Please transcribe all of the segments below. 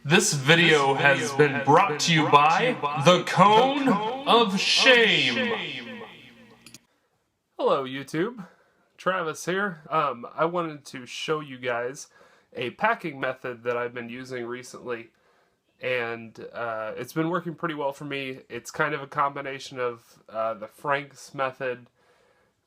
This video has been brought to you by the Cone of Shame. Hello YouTube, Travis here. I wanted to show you guys a packing method that I've been using recently, and it's been working pretty well for me. It's kind of a combination of the Frank's method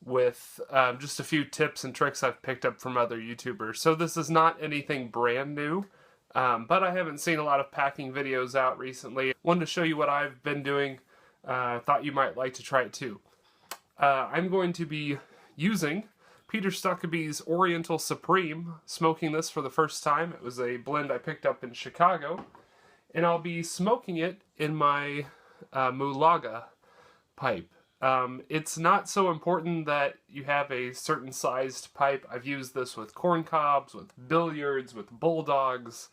with just a few tips and tricks I've picked up from other YouTubers. So this is not anything brand new. But I haven't seen a lot of packing videos out recently. Wanted to show you what I've been doing. Thought you might like to try it too. I'm going to be using Peter Stuckaby's Oriental Supreme, smoking this for the first time. It was a blend I picked up in Chicago. And I'll be smoking it in my Mulaga pipe. It's not so important that you have a certain sized pipe. I've used this with corn cobs, with billiards, with bulldogs.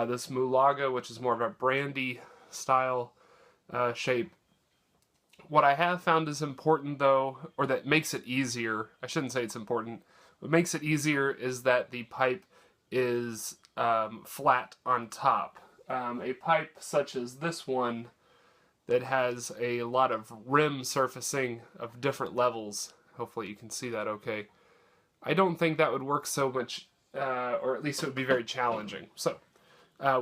This Mulaga, which is more of a brandy style shape. What I have found is important though, or that makes it easier, I shouldn't say it's important, what makes it easier is that the pipe is flat on top. A pipe such as this one that has a lot of rim surfacing of different levels, hopefully you can see that okay, I don't think that would work so much, or at least it would be very challenging. So,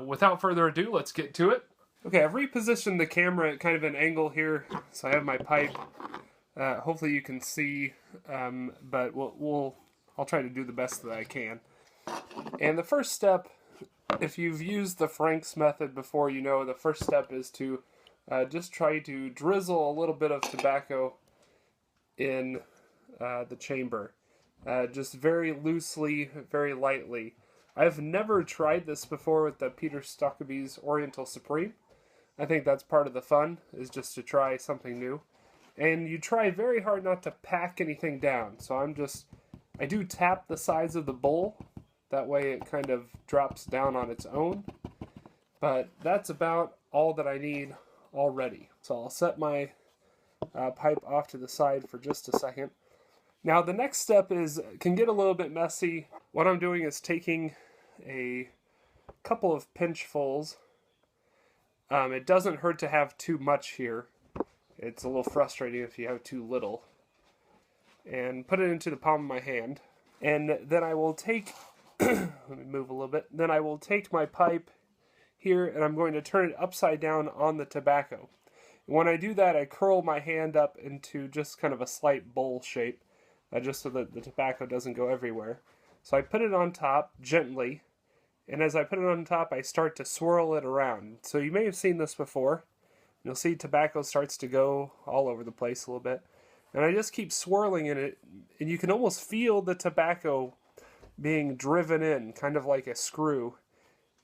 without further ado, let's get to it. Okay, I've repositioned the camera at kind of an angle here, so I have my pipe. Hopefully you can see, but I'll try to do the best that I can. And the first step, if you've used the Frank's method before, you know the first step is to just try to drizzle a little bit of tobacco in the chamber. Just very loosely, very lightly. I've never tried this before with the Peter Stuckaby's Oriental Supreme. I think that's part of the fun, is just to try something new. And you try very hard not to pack anything down. So I do tap the sides of the bowl. That way it kind of drops down on its own. But that's about all that I need already. So I'll set my pipe off to the side for just a second. Now the next step can get a little bit messy. What I'm doing is taking a couple of pinchfuls. It doesn't hurt to have too much here. It's a little frustrating if you have too little. And put it into the palm of my hand. And then I will take, let me move a little bit. Then I will take my pipe here and I'm going to turn it upside down on the tobacco. And when I do that, I curl my hand up into just kind of a slight bowl shape. Just so that the tobacco doesn't go everywhere. So I put it on top gently, and as I put it on top, I start to swirl it around. So you may have seen this before. You'll see tobacco starts to go all over the place a little bit. And I just keep swirling in it, and you can almost feel the tobacco being driven in, kind of like a screw,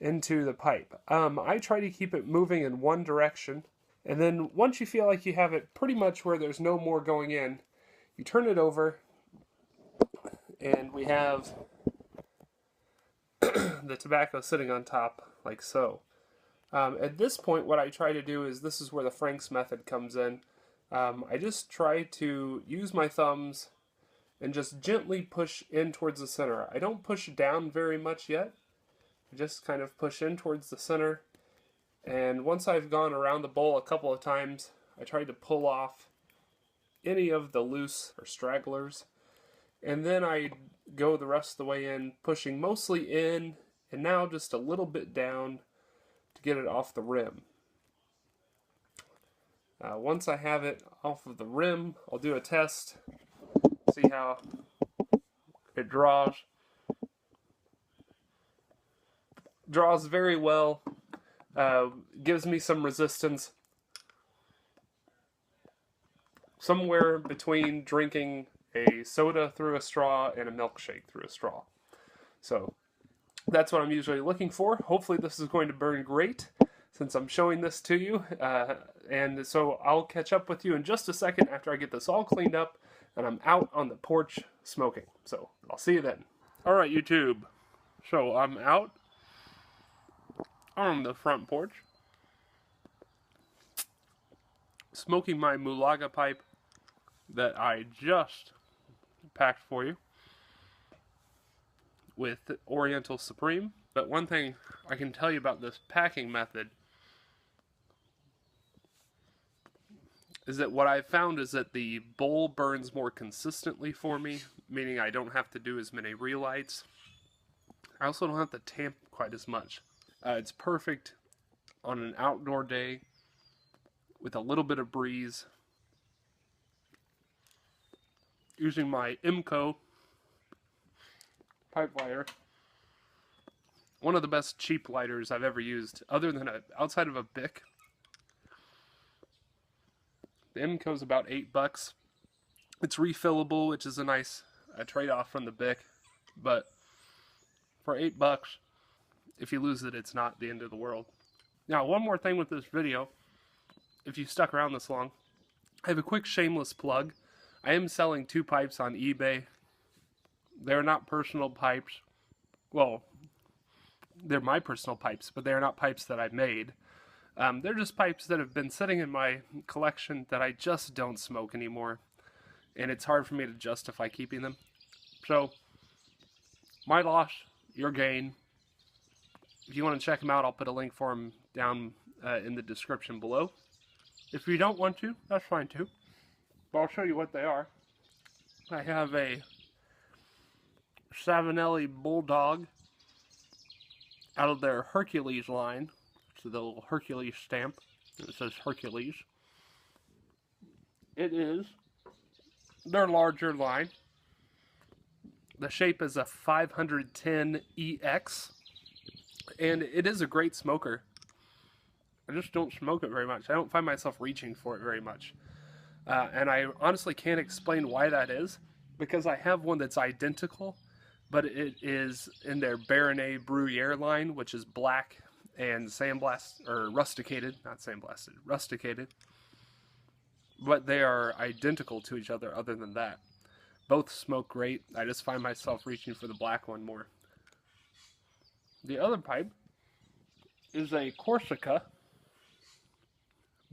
into the pipe. I try to keep it moving in one direction, and then once you feel like you have it pretty much where there's no more going in, you turn it over, and we have the tobacco sitting on top, like so. At this point, what I try to do is, this is where the Frank's method comes in. I just try to use my thumbs and just gently push in towards the center. I don't push down very much yet. I just kind of push in towards the center. And once I've gone around the bowl a couple of times, I try to pull off any of the loose or stragglers. And then I go the rest of the way in, pushing mostly in, and now just a little bit down to get it off the rim. Once I have it off of the rim, I'll do a test, see how it draws. Draws very well, gives me some resistance. Somewhere between drinking a soda through a straw and a milkshake through a straw. So that's what I'm usually looking for. Hopefully this is going to burn great since I'm showing this to you. And so I'll catch up with you in just a second after I get this all cleaned up and I'm out on the porch smoking. So I'll see you then. Alright YouTube, so I'm out on the front porch smoking my Mulaga pipe that I just packed for you with Oriental Supreme. But one thing I can tell you about this packing method is that what I've found is that the bowl burns more consistently for me, meaning I don't have to do as many relights. I also don't have to tamp quite as much. It's perfect on an outdoor day with a little bit of breeze. Using my IMCO pipe lighter. One of the best cheap lighters I've ever used, other than outside of a Bic. The IMCO's about $8. It's refillable, which is a nice trade-off from the Bic. But for $8, if you lose it, it's not the end of the world. Now, one more thing with this video. If you stuck around this long, I have a quick shameless plug. I am selling 2 pipes on eBay. They're not personal pipes. Well, they're my personal pipes, but they're not pipes that I made. They're just pipes that have been sitting in my collection that I just don't smoke anymore. And it's hard for me to justify keeping them. So, my loss, your gain. If you want to check them out, I'll put a link for them down in the description below. If you don't want to, that's fine too. But I'll show you what they are. I have a Savinelli Bulldog out of their Hercules line. So the little Hercules stamp. It says Hercules. It is their larger line. The shape is a 510EX. And it is a great smoker. I just don't smoke it very much. I don't find myself reaching for it very much. And I honestly can't explain why that is. Because I have one that's identical. But it is in their Baronet Bruyere line, which is black and sandblasted, or rusticated, not sandblasted, rusticated. But they are identical to each other than that. Both smoke great. I just find myself reaching for the black one more. The other pipe is a Corsica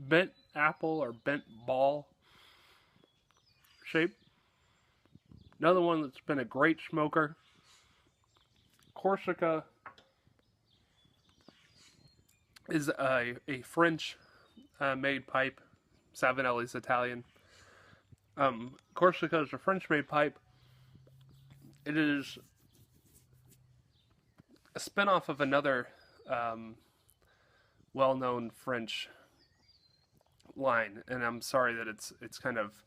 bent apple or bent ball shape. Another one that's been a great smoker. Corsica is a French made pipe. Savinelli's Italian. Corsica is a French made pipe. It is a spin-off of another well-known French line, and I'm sorry that it's kind of,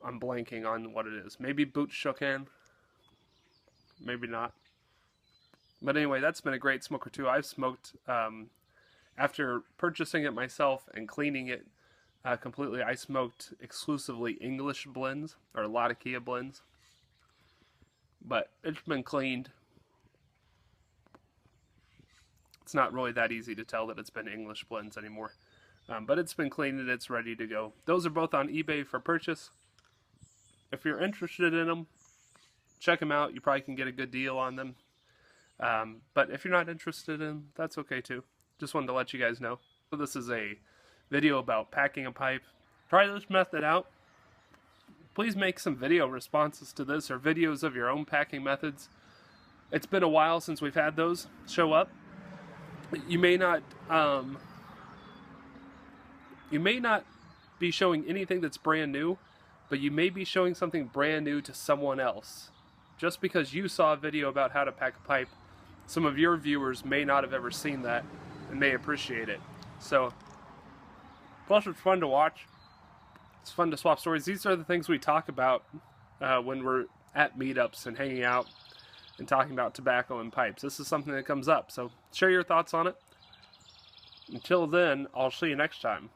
I'm blanking on what it is. Maybe Bout Chocin, maybe not. But anyway, that's been a great smoker too. I've smoked, after purchasing it myself and cleaning it completely, I smoked exclusively English blends, or Latakia blends. But it's been cleaned. It's not really that easy to tell that it's been English blends anymore. But it's been cleaned and it's ready to go. Those are both on eBay for purchase. If you're interested in them, check them out. You probably can get a good deal on them. But if you're not interested in them, that's okay too. Just wanted to let you guys know. So this is a video about packing a pipe. Try this method out. Please make some video responses to this or videos of your own packing methods. It's been a while since we've had those show up. You may not be showing anything that's brand new, but you may be showing something brand new to someone else. Just because you saw a video about how to pack a pipe, some of your viewers may not have ever seen that and may appreciate it. So, plus it's fun to watch. It's fun to swap stories. These are the things we talk about when we're at meetups and hanging out and talking about tobacco and pipes. This is something that comes up. So share your thoughts on it. Until then, I'll see you next time.